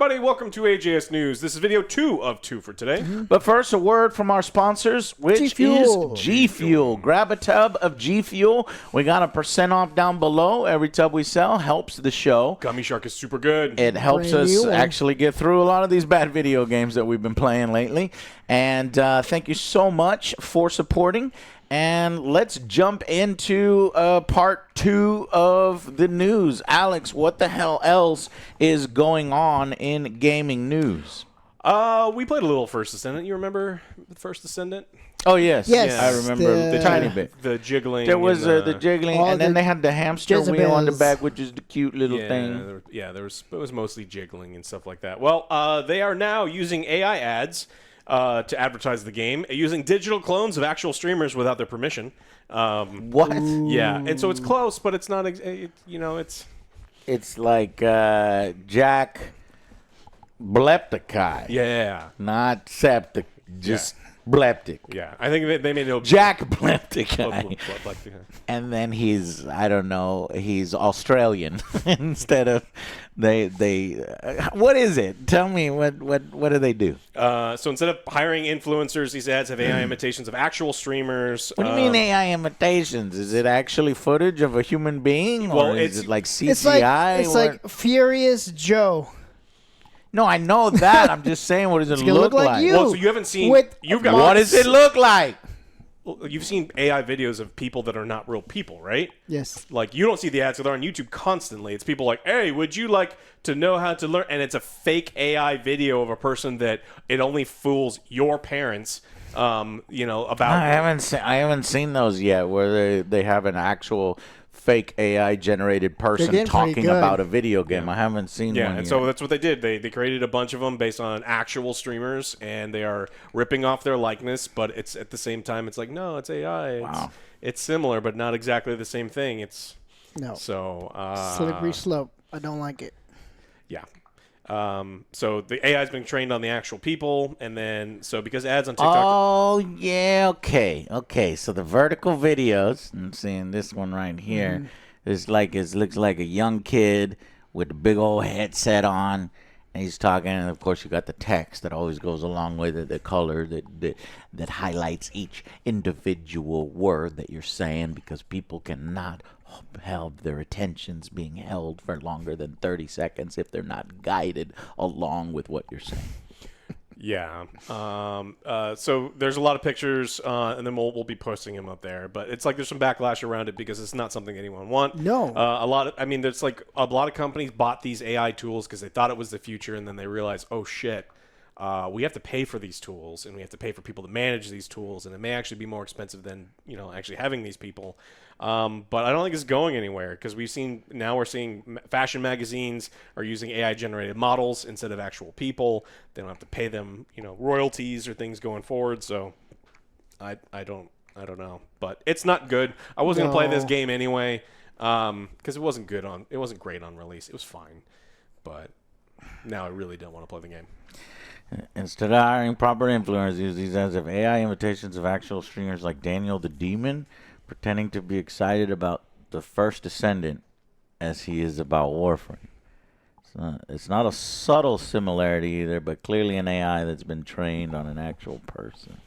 everybody. Welcome to AJS News. This is video 2 of 2 for today. But first, a word from our sponsors, which G-Fuel. is G Fuel. Grab a tub of G Fuel. We got a % off down below. Every tub we sell helps the show. Gummy Shark is super good. It helps Brand us new. actually get through a lot of these bad video games that we've been playing lately. And thank you so much for supporting. And let's jump into part 2 of the news. Alex, what the hell else is going on in gaming news? We played a little First Descendant. You remember the First Descendant? Oh, yes. Yes. I remember the tiny bit. The jiggling. There was and, the jiggling, all and then the they had the hamster wheel on the Jezebels. back, which is the cute little thing. It was mostly jiggling and stuff like that. Well, they are now using AI ads to advertise the game, using digital clones of actual streamers without their permission. What? Yeah, and so it's close, but it's not. It's. It's like Jack Blepticai. Yeah. Not septic, just Bleptic. Yeah, I think they made no. Jack Blepticai. Like, And then he's, I don't know, he's Australian instead of they what is it? Tell me, what do they do? so instead of hiring influencers, these ads have AI imitations of actual streamers. What do you mean AI imitations? Is it actually footage of a human being, Well, or is it's- it like It's CGI? like Furious Joe. No, I know that. I'm just saying, what does it It's gonna look look like you. Well, so you haven't seen. With You've got. What does it look like? You've seen AI videos of people that are not real people, right? Yes. Like, you don't see the ads, so they're on YouTube constantly. It's people like, hey, would you like to know how to learn? And it's a fake AI video of a person that it only fools your parents, about. I haven't seen those yet, where they have an actual fake AI generated person getting pretty talking good. about a video game. I haven't seen Yeah, one and yet. so that's what they did. They created a bunch of them based on actual streamers, and they are ripping off their likeness, but it's at the same time, it's like, no, it's AI. Wow. It's similar, but not exactly the same thing. No. So Slippery slope. I don't like it. Yeah. So the AI has been trained on the actual people, and then because ads on TikTok. Oh yeah, okay. So the vertical videos, I'm seeing this one right here. It looks like a young kid with a big old headset on, and he's talking. And of course, you got the text that always goes along with it, the color that highlights each individual word that you're saying, because people cannot have their attentions being held for longer than 30 seconds if they're not guided along with what you're saying. Yeah. So there's a lot of pictures, and then we'll be posting them up there. But it's like there's some backlash around it because it's not something anyone want. No. There's like a lot of companies bought these AI tools because they thought it was the future, and then they realized, oh shit, we have to pay for these tools, and we have to pay for people to manage these tools, and it may actually be more expensive than actually having these people. But I don't think it's going anywhere, because we're seeing fashion magazines are using AI generated models instead of actual people. They don't have to pay them royalties or things going forward. So I don't know, but it's not good. I wasn't gonna play this No. game anyway, because it wasn't great on release. It was fine, but now I really don't want to play the game. Instead of hiring proper influencers, use these ads of AI imitations of actual streamers like Daniel the Demon, pretending to be excited about the First Descendant as he is about Warframe. It's not a subtle similarity either, but clearly an AI that's been trained on an actual person.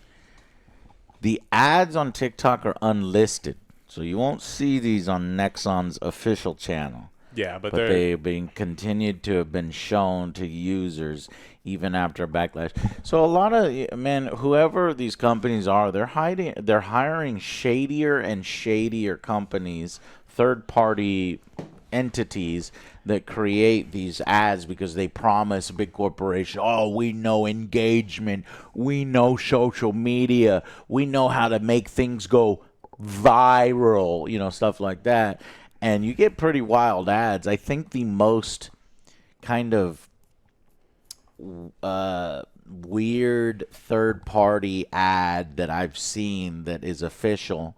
The ads on TikTok are unlisted, so you won't see these on Nexon's official channel. Yeah, but They've been continued to have been shown to users even after backlash. So a lot of whoever these companies are, they're hiring shadier and shadier companies, third-party entities that create these ads because they promise big corporations, oh, we know engagement, we know social media, we know how to make things go viral, stuff like that. And you get pretty wild ads. I think the most kind of weird third-party ad that I've seen that is official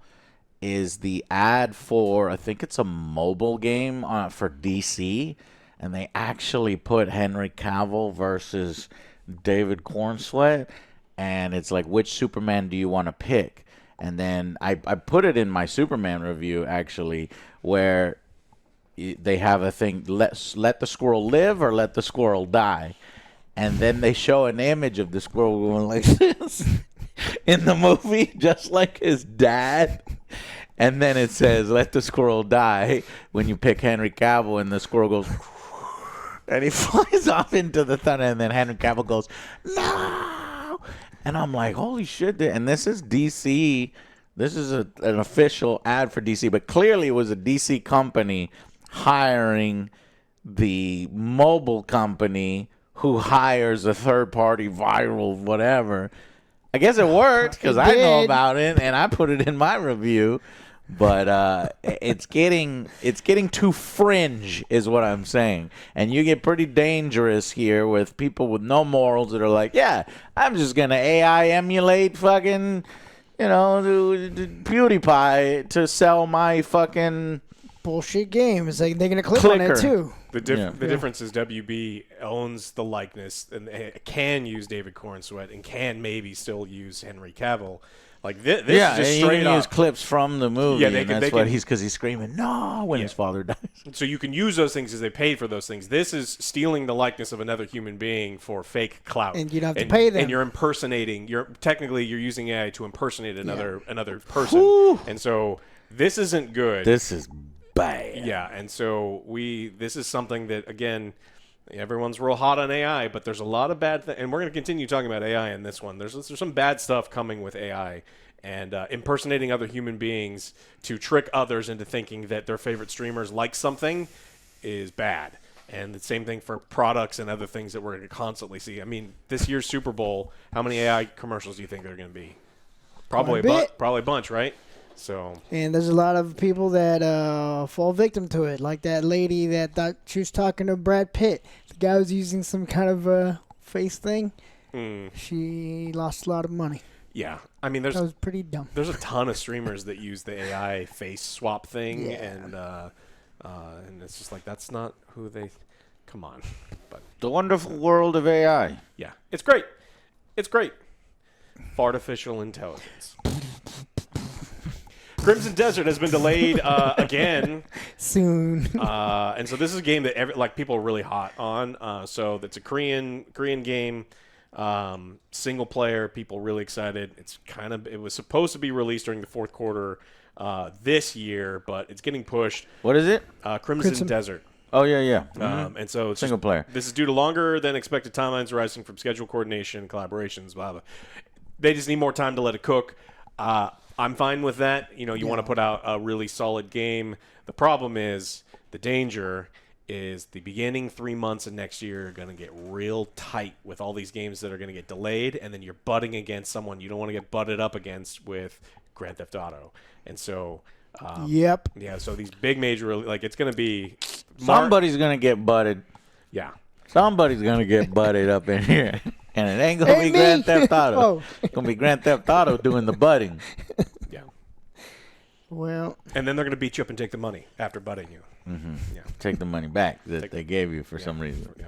is the ad for, I think it's a mobile game for DC, and they actually put Henry Cavill versus David Cornsweet, and it's like, which Superman do you want to pick? And then I put it in my Superman review, actually, where they have a thing, let the squirrel live or let the squirrel die. And then they show an image of the squirrel going like this in the movie, just like his dad. And then it says, let the squirrel die when you pick Henry Cavill, and the squirrel goes, and he flies off into the thunder, and then Henry Cavill goes, no! And I'm like, holy shit. And this is DC. This is an official ad for DC, but clearly it was a DC company hiring the mobile company who hires a third-party viral whatever. I guess it worked because I know about it and I put it in my review. But it's getting too fringe, is what I'm saying. And you get pretty dangerous here with people with no morals that are like, yeah, I'm just gonna AI emulate fucking, PewDiePie to sell my fucking bullshit game. It's like they're gonna click clicker. on it too. The difference is WB owns the likeness and can use David Cornsweet and can maybe still use Henry Cavill. Like this is just straight you can up. use clips from the movie. Yeah, and that's what he's screaming no when his father dies. So you can use those things as they paid for those things. This is stealing the likeness of another human being for fake clout, and you don't have to pay them. And you're impersonating. You're using AI to impersonate another person. Whew. And so this isn't good. This is bad. Yeah, and so this is something that, again, everyone's real hot on AI, but there's a lot of bad things, and we're going to continue talking about AI in this one. There's some bad stuff coming with AI, and impersonating other human beings to trick others into thinking that their favorite streamers like something is bad. And the same thing for products and other things that we're going to constantly see. I mean, this year's Super Bowl, how many AI commercials do you think there are going to be? Probably a bunch, right? So, and there's a lot of people that fall victim to it, like that lady that thought she was talking to Brad Pitt. The guy was using some kind of face thing. She lost a lot of money. Yeah, I mean, that was pretty dumb. There's a ton of streamers that use the AI face swap thing, and it's just like that's not who they. Come on, but the wonderful world of AI. Yeah, it's great. It's great. Artificial intelligence. Crimson Desert has been delayed again soon, and so this is a game that people are really hot on. So that's a Korean game, single player. People really excited. It was supposed to be released during the fourth quarter this year, but it's getting pushed. What is it? Crimson Desert. Oh yeah. Mm-hmm. And so it's single player. This is due to longer than expected timelines arising from schedule coordination, collaborations, blah blah. They just need more time to let it cook. I'm fine with that. You want to put out a really solid game. The problem is, the danger is the beginning 3 months of next year are going to get real tight with all these games that are going to get delayed, and then you're butting against someone you don't want to get butted up against with Grand Theft Auto. And so, yeah, so these big major, it's going to be... Somebody's going to get butted. Yeah. Somebody's going to get butted up in here. And it ain't going to be Grand Theft Auto. It's going to be Grand Theft Auto doing the butting. Yeah. Well. And then they're going to beat you up and take the money after butting you. Mm-hmm. Yeah. Take the money back that they gave you for some reason. Yeah.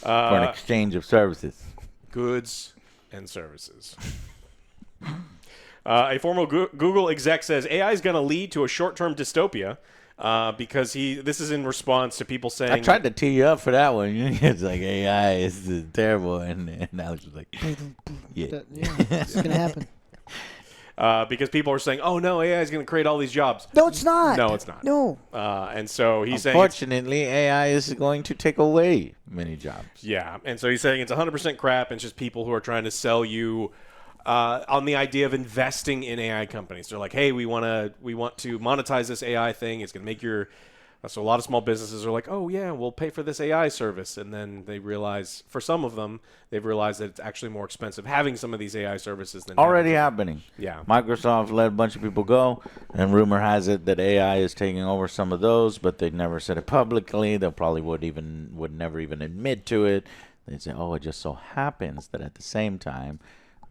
For an exchange of services. Goods and services. A former Google exec says AI is going to lead to a short-term dystopia. Because this is in response to people saying... I tried to tee you up for that one. It's like, AI is terrible. And Alex was like, yeah. It's going to happen. Because people are saying, oh, no, AI is going to create all these jobs. No, it's not. No, it's not. No. And so he's saying... Unfortunately, AI is going to take away many jobs. Yeah. And so he's saying it's 100% crap. And it's just people who are trying to sell you... on the idea of investing in AI companies. They're like, hey, we want to monetize this AI thing. It's going to make your... So a lot of small businesses are like, oh, yeah, we'll pay for this AI service. And then they realize, for some of them, they've realized that it's actually more expensive having some of these AI services than... Already happening. Yeah. Microsoft let a bunch of people go, and rumor has it that AI is taking over some of those, but they never said it publicly. They probably would never even admit to it. They'd say, oh, it just so happens that at the same time...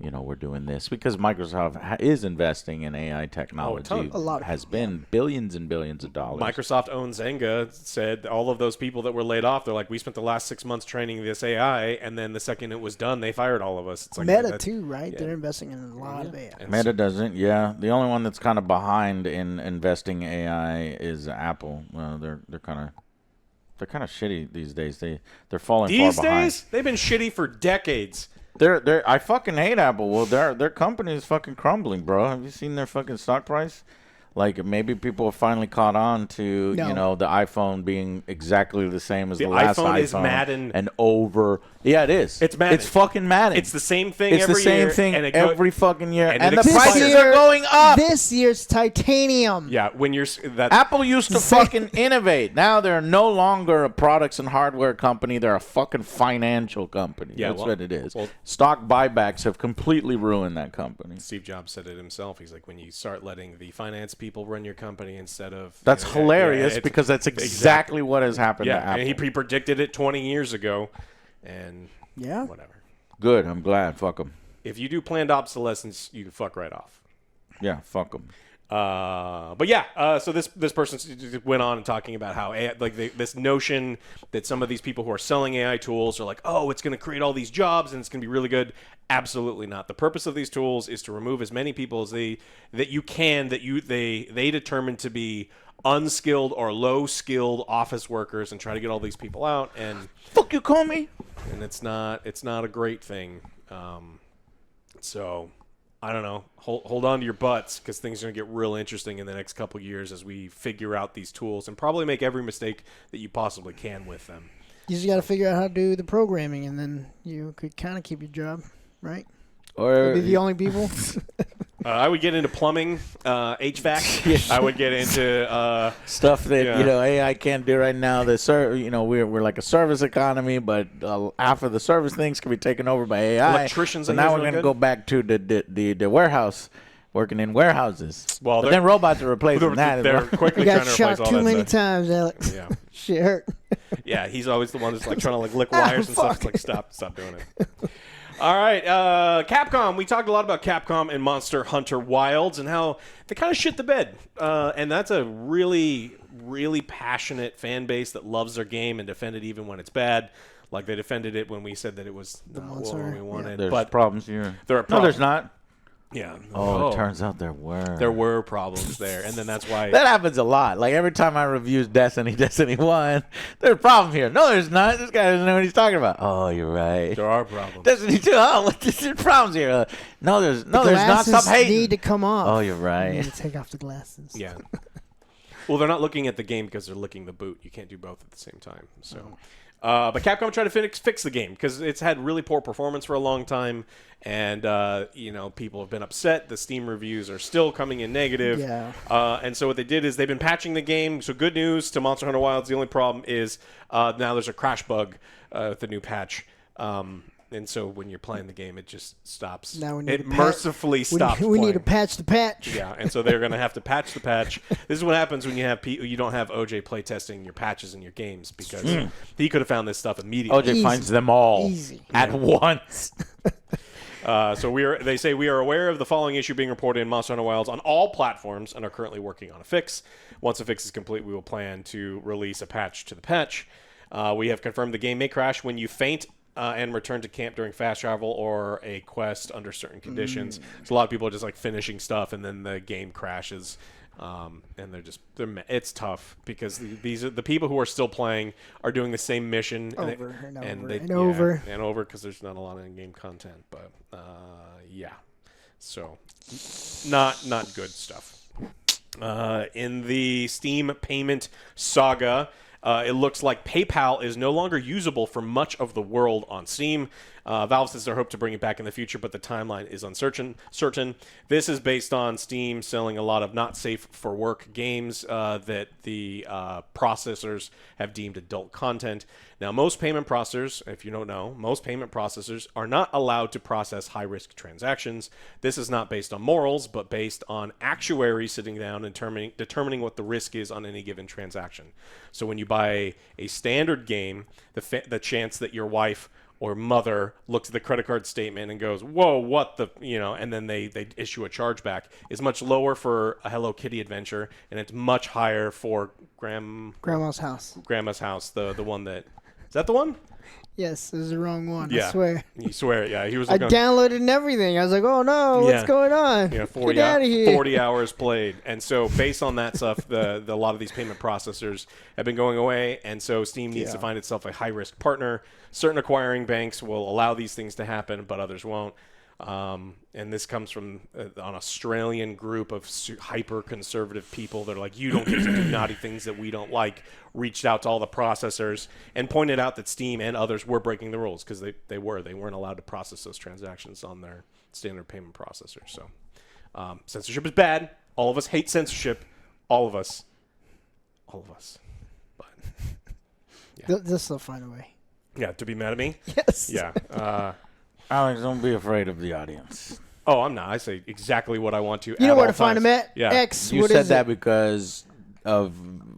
we're doing this because Microsoft is investing in AI technology. A lot. Has been billions and billions of dollars. Microsoft owns Zynga. Said all of those people that were laid off, they're like, we spent the last 6 months training this AI, and then the second it was done, they fired all of us. It's like Meta too, right? Yeah. They're investing in a lot of AI. Meta doesn't. Yeah, the only one that's kind of behind in investing AI is Apple. They're kind of shitty these days. They're falling These far behind. days, they've been shitty for decades. I fucking hate Apple. Well, their company is fucking crumbling, bro. Have you seen their fucking stock price? Like, maybe people have finally caught on to, No. the iPhone being exactly the same as the iPhone last iPhone. is Madden. And over. Yeah, it is. It's Madden. It's fucking Madden. It's the same thing It's every the same year, thing and it every fucking year. and And it the expires. prices are going up. This year's titanium. Yeah, when you're that Apple used to fucking innovate. Now they're no longer a products and hardware company. They're a fucking financial company. Yeah, That's well- what it is. well- Stock buybacks have completely ruined that company. Steve Jobs said it himself. He's like, when you start letting the finance people run your company instead of That's yeah, hilarious it's- because that's exactly what has happened to yeah, Apple. and he predicted it 20 years ago, and Yeah. whatever. Good. I'm glad. Fuck them. If you do planned obsolescence, you can fuck right off. Yeah, fuck them. But yeah, so this person went on and talking about how AI, this notion that some of these people who are selling AI tools are like, oh, it's going to create all these jobs and it's going to be really good. Absolutely not. The purpose of these tools is to remove as many people as they determine to be unskilled or low skilled office workers and try to get all these people out, and Fuck you, call me. it's not a great thing. So I don't know. Hold on to your butts because things are going to get real interesting in the next couple years as we figure out these tools and probably make every mistake that you possibly can with them. You just got to figure out how to do the programming, and then you could kind of keep your job, right? Or Be the only people. I would get into plumbing, HVAC. I would get into stuff that Yeah. AI can't do right now. We're like a service economy, but half of the service things can be taken over by AI. Electricians, So I now hear, we're is going to really go back to the warehouse, working in warehouses. Well, but then robots are replacing that. they're As well. quickly You trying got to shot replace all too that many stuff. times, Alex. Yeah. Shit hurt. Yeah, he's always the one that's like trying to like lick wires and stuff. It's like stop doing it. All right, Capcom. We talked a lot about Capcom and Monster Hunter Wilds and how they kind of shit the bed. And that's a really, really passionate fan base that loves their game and defend it even when it's bad. Like they defended it when we said that it was not what Monster, we wanted. There's But problems here. there are No, problems. there's not. Yeah. Oh, it turns out there were. there were problems there, and then that's why. That happens a lot. Like every time I review Destiny 1, there's a problem here. No, there's not. This guy doesn't know what he's talking about. Oh, you're right. There are problems. Destiny 2, there's problems here. No, there's not. Stop hating. Need to come off. Oh, you're You right. need to take off the glasses. Yeah. Well, they're not looking at the game because they're licking the boot. You can't do both at the same time. So, but Capcom tried to fix the game because it's had really poor performance for a long time, and people have been upset. The Steam reviews are still coming in negative. Yeah. And so what they did is they've been patching the game. So good news to Monster Hunter Wilds. The only problem is now there's a crash bug with the new patch. And so when you're playing the game, it just stops. Now we need It to mercifully stops We need playing. to patch the patch. Yeah, and so they're going to have to patch the patch. This is what happens when you have you don't have OJ playtesting your patches in your games because he could have found this stuff immediately. OJ Easy. finds them all Easy. at once. So they say we are aware of the following issue being reported in Monster Hunter Wilds on all platforms and are currently working on a fix. Once the fix is complete, we will plan to release a patch to the patch. We have confirmed the game may crash when you faint and return to camp during fast travel or a quest under certain conditions. So a lot of people are just like finishing stuff and then the game crashes. And it's tough because these are the people who are still playing are doing the same mission Over and over because there's not a lot of in-game content. But yeah, so not good stuff. In the Steam payment saga, it looks like PayPal is no longer usable for much of the world on Steam. Valve says they hope to bring it back in the future, but the timeline is uncertain. This is based on Steam selling a lot of not safe for work games that the processors have deemed adult content. Now, most payment processors, if you don't know, most payment processors are not allowed to process high-risk transactions. This is not based on morals, but based on actuaries sitting down and determining what the risk is on any given transaction. So when you buy a standard game, the chance that your wife or mother looks at the credit card statement and goes, "Whoa, what the," and then they issue a chargeback, is much lower for a Hello Kitty adventure, and it's much higher for Grandma's house. Grandma's house, the one that is that the one? Yes, this is the wrong one. Yeah. I swear. You swear, yeah. He was I looking. downloaded and everything. I was like, oh no, what's going on? 40, Get out of here. 40 hours played. And so based on that stuff, a lot of these payment processors have been going away. And so Steam needs to find itself a high-risk partner. Certain acquiring banks will allow these things to happen, but others won't. And this comes from an Australian group of hyper-conservative people that are like, you don't get to do naughty things that we don't like, reached out to all the processors and pointed out that Steam and others were breaking the rules because they weren't allowed to process those transactions on their standard payment processor. So censorship is bad. All of us hate censorship. All of us. But This will find a way. yeah, to be mad at me? Yes. Yeah. Alex, don't be afraid of the audience. Oh, I'm not. I say exactly what I want to. You know at where all to find times. him at? Yeah. X. You What said is that it? because of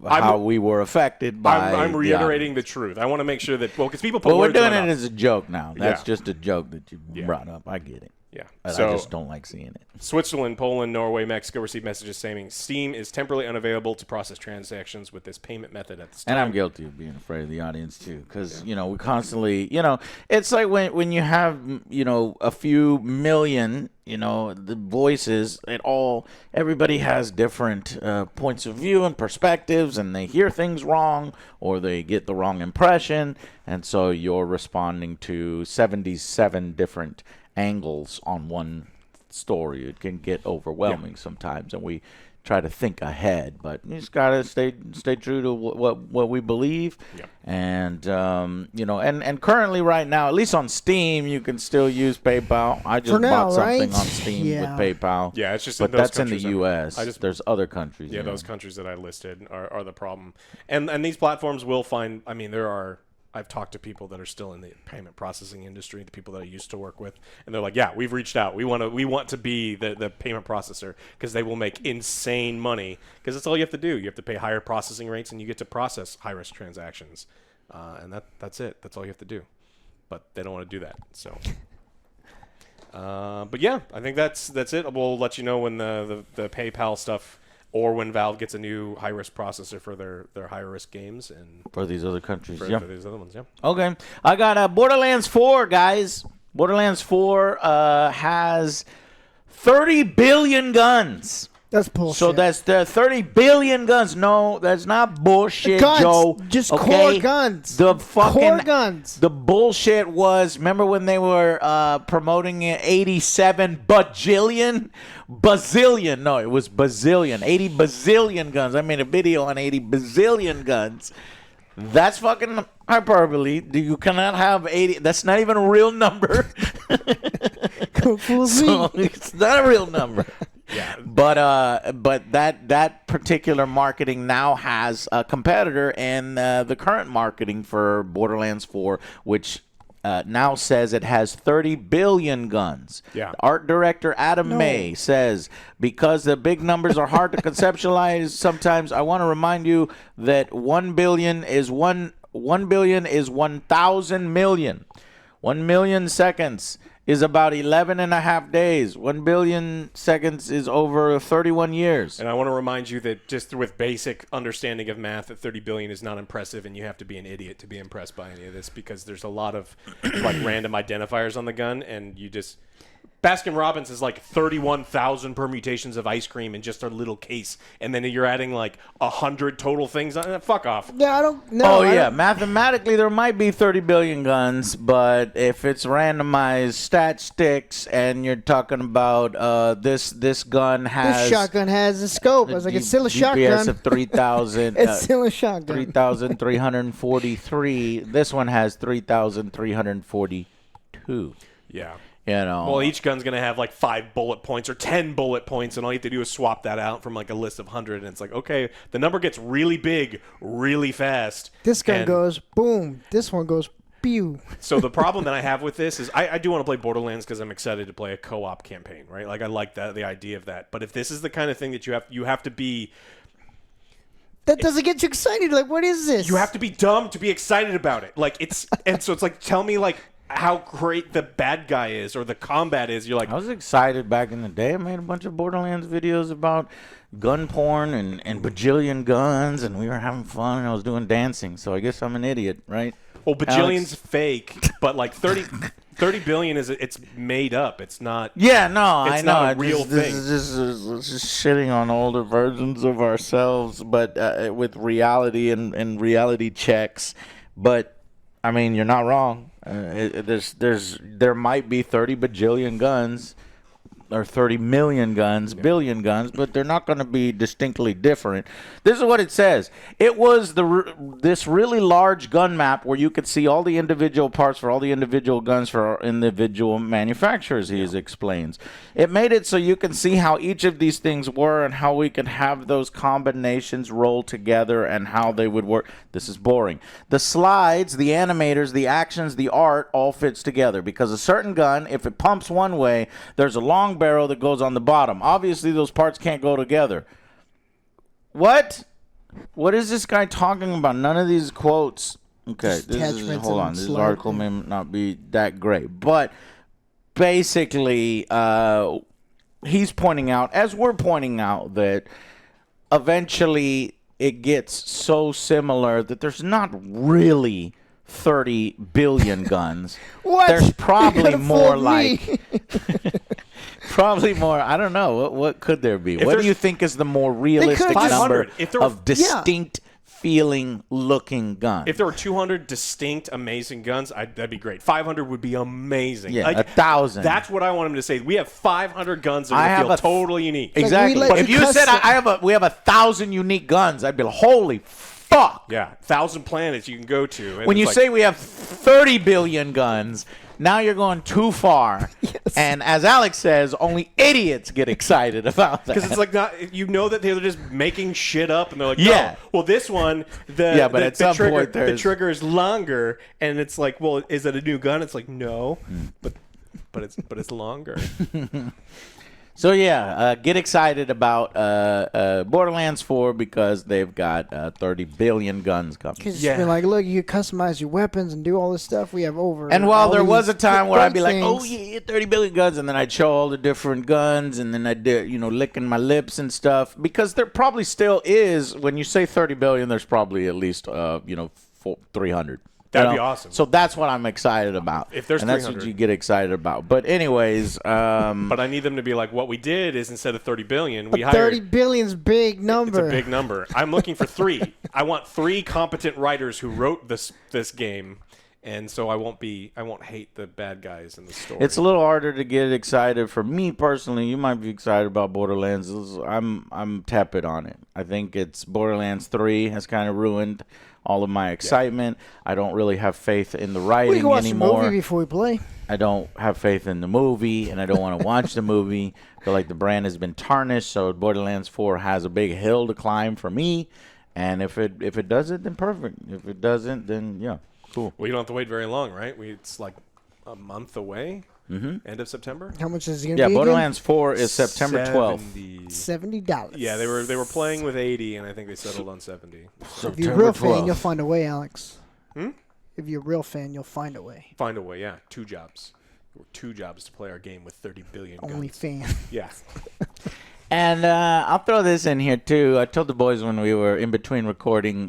how we were affected by. I'm reiterating the truth. I want to make sure that because people put Well, we're words in doing my it mouth. as a joke now. That's Yeah. just a joke that you brought up. I get it. Yeah. But So I just don't like seeing it. Switzerland, Poland, Norway, Mexico received messages saying Steam is temporarily unavailable to process transactions with this payment method at this time. And I'm guilty of being afraid of the audience too, because we constantly, it's like when you have a few million, the voices. Everybody has different points of view and perspectives, and they hear things wrong or they get the wrong impression, and so you're responding to 77 different angles on one story. It can get overwhelming sometimes, and we try to think ahead, but you just gotta stay true to what we believe. And and currently right now, at least on Steam, you can still use PayPal. I just bought something on Steam with PayPal. Yeah, it's just but in those that's in the countries. U.S. There's other countries. Yeah, those countries that I listed are the problem, and these platforms will find. I mean, I've talked to people that are still in the payment processing industry, the people that I used to work with, and they're like, "Yeah, we've reached out. We want to be the payment processor because they will make insane money because that's all you have to do. You have to pay higher processing rates, and you get to process high risk transactions, and that's it. That's all you have to do. But they don't want to do that. So, but yeah, I think that's it. We'll let you know when the PayPal stuff. Or when Valve gets a new high-risk processor for their higher-risk games and for these other countries, for these other ones, yeah. Okay, I got Borderlands 4, guys. Borderlands 4 has 30 billion guns. That's bullshit. So that's the 30 billion guns. No, that's not bullshit, guns, Joe. just okay? core guns. The fucking core guns. The bullshit was, remember when they were promoting 87 bazillion? No, it was bazillion. 80 bazillion guns. I made a video on 80 bazillion guns. That's fucking hyperbole. You cannot have 80. That's not even a real number. So it's not a real number. Yeah. But that particular marketing now has a competitor in the current marketing for Borderlands 4, which now says it has 30 billion guns. Yeah. Art director Adam May says, because the big numbers are hard to conceptualize sometimes, I want to remind you that 1 billion is 1,000 million. 1 million seconds is about 11 and a half days. 1 billion seconds is over 31 years. And I want to remind you that just with basic understanding of math, that 30 billion is not impressive, and you have to be an idiot to be impressed by any of this because there's a lot of like random identifiers on the gun, and you just... Baskin Robbins is like 31,000 permutations of ice cream in just a little case, and then you're adding like 100 total things on it. Fuck off. Yeah, I don't know. Mathematically there might be 30 billion guns, but if it's randomized stat sticks and you're talking about this gun has... This shotgun has a scope. I was like, it's still a GPS shotgun. of 3,000. It's still a shotgun. 3,343. This one has 3,342. Yeah. Well, each gun's going to have like 5 bullet points or 10 bullet points, and all you have to do is swap that out from like a list of 100, and it's like, okay, the number gets really big really fast. This gun goes boom. This one goes pew. So the problem that I have with this is I do want to play Borderlands because I'm excited to play a co-op campaign, right? Like I like the idea of that. But if this is the kind of thing that you have to be... That doesn't get you excited. Like, what is this? You have to be dumb to be excited about it. Like, it's... And so it's like, tell me, like... how great the bad guy is or the combat is. You're like, I was excited back in the day. I made a bunch of Borderlands videos about gun porn and bajillion guns, and we were having fun, and I was doing dancing. So I guess I'm an idiot, right? well, bajillion's fake, but like 30 billion it's made up. It's not. Yeah, no, I It's know. not a real this is just shitting on older versions of ourselves, but with reality and reality checks. But I mean, you're not wrong. There might be 30 bajillion guns or 30 million guns, billion guns, but they're not going to be distinctly different. This is what it says. It was this really large gun map where you could see all the individual parts for all the individual guns for individual manufacturers, he explains. It made it so you can see how each of these things were and how we could have those combinations roll together and how they would work. This is boring. The slides, the animators, the actions, the art all fits together because a certain gun, if it pumps one way, there's a long barrel that goes on the bottom. Obviously, those parts can't go together. What? What is this guy talking about? None of these quotes. Okay, hold on. This article may not be that great, but basically, he's pointing out, as we're pointing out, that eventually it gets so similar that there's not really 30 billion guns. What? There's probably You more fooled me. like probably more. I don't know. What could there be? What do you think is the more realistic could've just- number 500. If there were- of distinct feeling looking guns? If there were 200 distinct, amazing guns, that'd be great. 500 would be amazing. Yeah, Like, 1,000. That's what I want him to say. We have 500 guns that I are have gonna feel totally unique. Like, Exactly. we let But if you you said custom- we have 1,000 unique guns, I'd be like, holy fuck. Yeah, 1,000 planets you can go to. And When you it's say we have 30 billion guns, now you're going too far. Yes. And as Alex says, only idiots get excited about that. because it's like not, you know that they're just making shit up, and they're like, Yeah. no. Well, this one, Yeah, but at some trigger, point the there's- trigger is longer, and it's like, well, is it a new gun? It's like, no, but it's longer. So yeah, get excited about Borderlands 4 because they've got 30 billion guns coming. Because Yeah. it's been like, look, you can customize your weapons and do all this stuff. We have over. And while all there was these a time where I'd be like, things. oh yeah, 30 billion guns, and then I'd show all the different guns, and then I'd do, licking my lips and stuff, because there probably still is, when you say 30 billion, there's probably at least 300. That'd be awesome. So that's what I'm excited about. If there's and that's 300. what you get excited about. But anyways, But I need them to be like, what we did is instead of 30 billion, we But hired. 30 billion's big number. It's a big number. I'm looking for 3. I want 3 competent writers who wrote this game, and so I won't hate the bad guys in the story. it's a little harder to get excited for me personally. You might be excited about Borderlands. I'm tepid on it. I think it's Borderlands 3 has kind of ruined all of my excitement. I don't really have faith in the We writing can watch the anymore. movie before we play. I don't have faith in the movie, and I don't want to watch the movie. I feel like the brand has been tarnished, so Borderlands 4 has a big hill to climb for me. And if it does it, then perfect. If it doesn't, then yeah, cool. Well, you don't have to wait very long, right? It's like a month away. Mm-hmm. End of September. How much is it going Yeah, to be Borderlands 4 is September 12th. again? $70. Yeah, they were playing with 80, and I think they settled on 70. If you're a real fan, you'll find a way, Alex. If you're a real fan, you'll find a way. Find a way, yeah. 2 jobs. There were 2 jobs to play our game with 30 billion guns. Only fan. Yeah. And I'll throw this in here, too. I told the boys when we were in between recording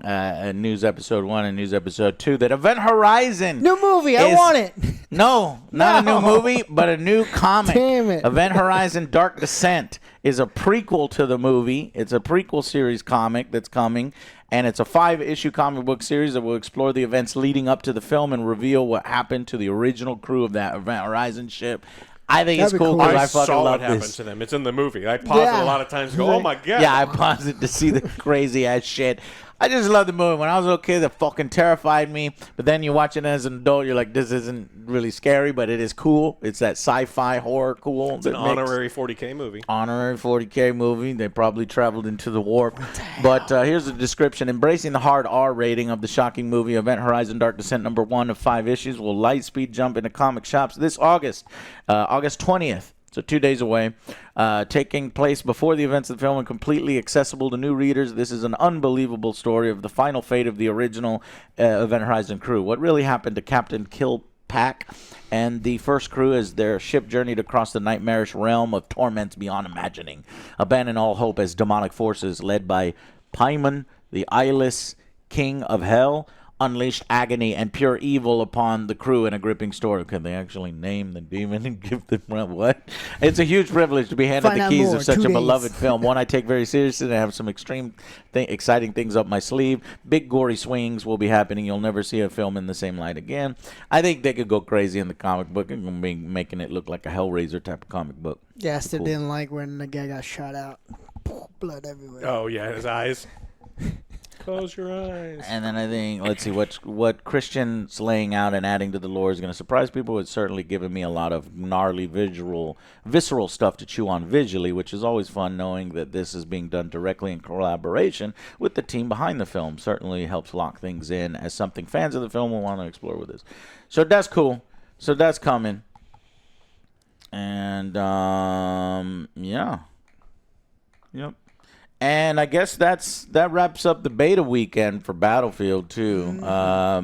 News Episode 1 and News Episode 2 that Event Horizon... New movie. I is- want it. No, not a new No. movie, but a new comic. Damn it. Event Horizon Dark Descent is a prequel to the movie. It's a prequel series comic that's coming, and it's a 5-issue comic book series that will explore the events leading up to the film and reveal what happened to the original crew of that Event Horizon ship. I think it's That'd be cool cool. because I I fucking saw love what happened this. to them. It's in the movie. I paused it a lot of times and go, oh my God. Yeah, I paused it to see the crazy ass shit. I just love the movie. When I was a little kid, that fucking terrified me. But then you watch it as an adult, you're like, this isn't really scary, but it is cool. It's that sci-fi horror cool. It's an honorary 40K movie. Honorary 40K movie. They probably traveled into the warp. But here's the description. Embracing the hard R rating of the shocking movie Event Horizon Dark Descent #1 of 5 issues will light speed jump into comic shops this August. August 20th. So 2 days away, taking place before the events of the film and completely accessible to new readers. This is an unbelievable story of the final fate of the original Event Horizon crew. What really happened to Captain pack, and the first crew as their ship journeyed across the nightmarish realm of torments beyond imagining. Abandon all hope as demonic forces led by Paimon, the eyeless king of hell, unleashed agony and pure evil upon the crew in a gripping story. Can they actually name the demon and give them what? It's a huge privilege to be handed Find the out keys more. of such 2 a days. beloved film. One I take very seriously and I have some exciting things up my sleeve. Big gory swings will be happening. You'll never see a film in the same light again. I think they could go crazy in the comic book and be making it look like a Hellraiser type of comic book. Yeah, I still didn't like when the guy got shot out. Blood everywhere. Oh yeah, his eyes. Close your eyes. And then I think, let's see, what Christian's laying out and adding to the lore is going to surprise people. It's certainly given me a lot of gnarly visceral stuff to chew on visually, which is always fun knowing that this is being done directly in collaboration with the team behind the film. Certainly helps lock things in as something fans of the film will want to explore with this. So that's cool. So that's coming. And, yeah. Yep. And I guess that wraps up the beta weekend for Battlefield too. I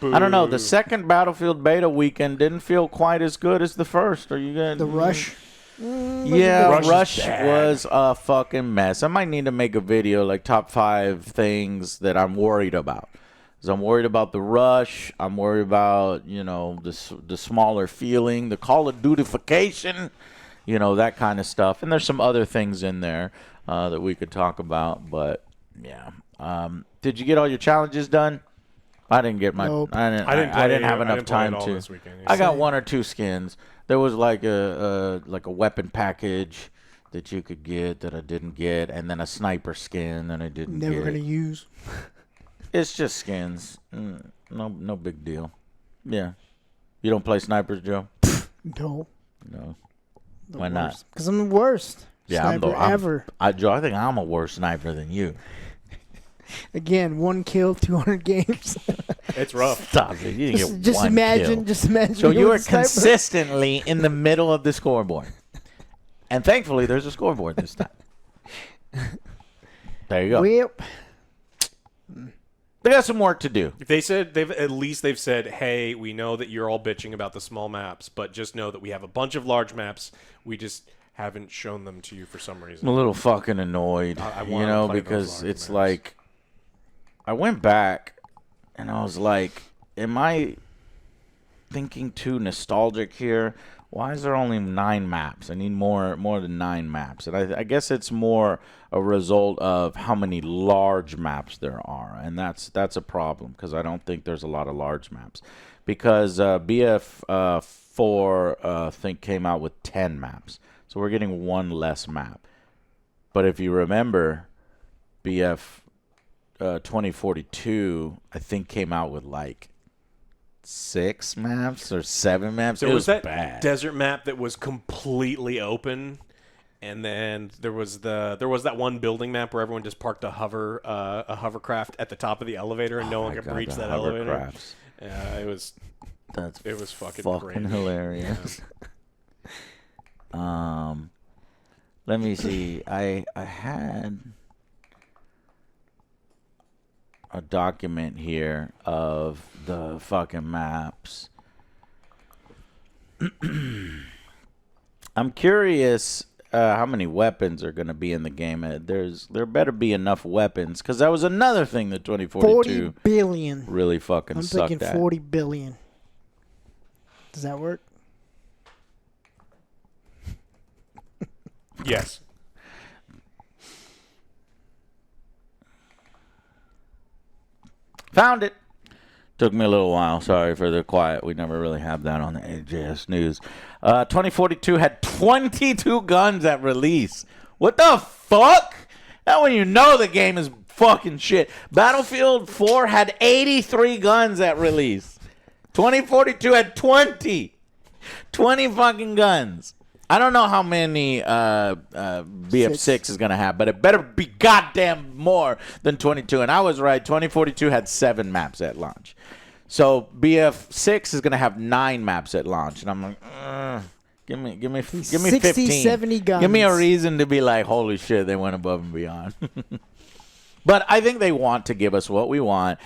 don't know. The second Battlefield beta weekend didn't feel quite as good as the first. Are you good? The Rush? Yeah, Rush is was a fucking mess. I might need to make a video like top 5 things that I'm worried about. Because I'm worried about the Rush. I'm worried about, the smaller feeling, the Call of Duty-fication, that kind of stuff. And there's some other things in there that we could talk about, but yeah. Did you get all your challenges done? I didn't get my. Nope. I didn't have enough time to. This weekend, I got 1 or 2 skins. There was like a weapon package that you could get that I didn't get, and then a sniper skin that I didn't get. Never gonna use. It's just skins. No big deal. Yeah. You don't play snipers, Joe? No. No. Why not? Because I'm the worst. Yeah, Sniper ever. Joe, I think I'm a worse sniper than you. Again, 1 kill, 200 games. It's rough. Stop it. You didn't get just one imagine. kill. Just imagine. So you were are consistently in the middle of the scoreboard. And thankfully, there's a scoreboard this time. There you go. Yep. They got some work to do. If they've said, hey, we know that you're all bitching about the small maps, but just know that we have a bunch of large maps. We just haven't shown them to you for some reason. I'm a little fucking annoyed, I wanna play those because large it's maps. like I went back and I was like, am I thinking too nostalgic here? Why is there only 9 maps? I need more than 9 maps. And I guess it's more a result of how many large maps there are. And that's a problem because I don't think there's a lot of large maps. Because BF4 I think came out with 10 maps. So we're getting 1 less map. But if you remember, BF 2042 I think came out with like 6 maps or 7 maps. There it was that bad. desert map that was completely open, and then there was that one building map where everyone just parked a hovercraft at the top of the elevator, and no one could reach that elevator. Hovercrafts. Yeah, it was fucking crazy. hilarious. Let me see. I had a document here of the fucking maps. I'm curious how many weapons are going to be in the game. There better be enough weapons, because that was another thing that 2042 40 billion. really fucking I'm sucked thinking at. 40 billion. Does that work? Yes. Found it. Took me a little while. Sorry for the quiet. We never really have that on the AJS news. 2042 had 22 guns at release. What the fuck? Now when you know the game is fucking shit. Battlefield 4 had 83 guns at release. 2042 had 20. 20 fucking guns. I don't know how many BF6 is going to have, but it better be goddamn more than 22. And I was right. 2042 had 7 maps at launch. So BF6 is going to have 9 maps at launch. And I'm like, give me 60, 15. 70 guns. Give me a reason to be like, holy shit, they went above and beyond. But I think they want to give us what we want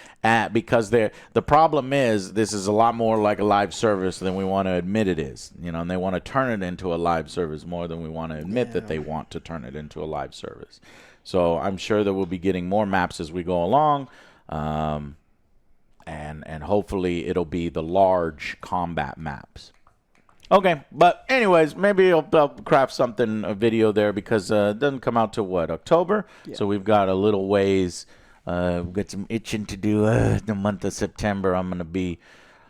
because the problem is this is a lot more like a live service than we want to admit it is. And they want to turn it into a live service more than we want to admit that they want to turn it into a live service. So I'm sure that we'll be getting more maps as we go along. And hopefully it'll be the large combat maps. Okay, but anyways, maybe I'll craft something, a video there, because it doesn't come out till what, October? Yeah. So we've got a little ways. We've got some itching to do the month of September. I'm going to be,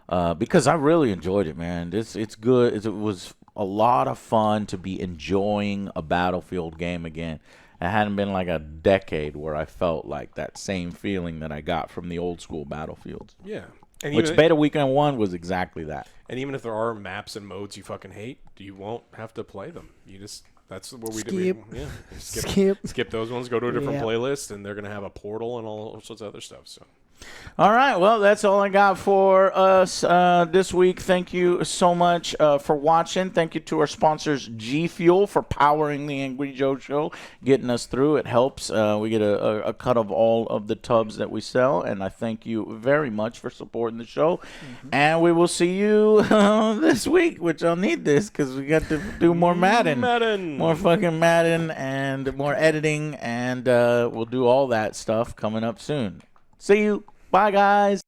because I really enjoyed it, man. It's good. It was a lot of fun to be enjoying a Battlefield game again. It hadn't been like a decade where I felt like that same feeling that I got from the old school Battlefields. Yeah. Which Beta Weekend 1 was exactly that. And even if there are maps and modes you fucking hate, you won't have to play them. That's what we do. Yeah, skip those ones, go to a different playlist, and they're going to have a portal and all sorts of other stuff. So. All right, well, that's all I got for us this week. Thank you so much for watching. Thank you to our sponsors, G Fuel, for powering the Angry Joe Show, getting us through. It helps. We get a cut of all of the tubs that we sell, and I thank you very much for supporting the show. Mm-hmm. And we will see you this week, which I'll need this because we got to do more Madden. More fucking Madden and more editing, and we'll do all that stuff coming up soon. See you. Bye, guys.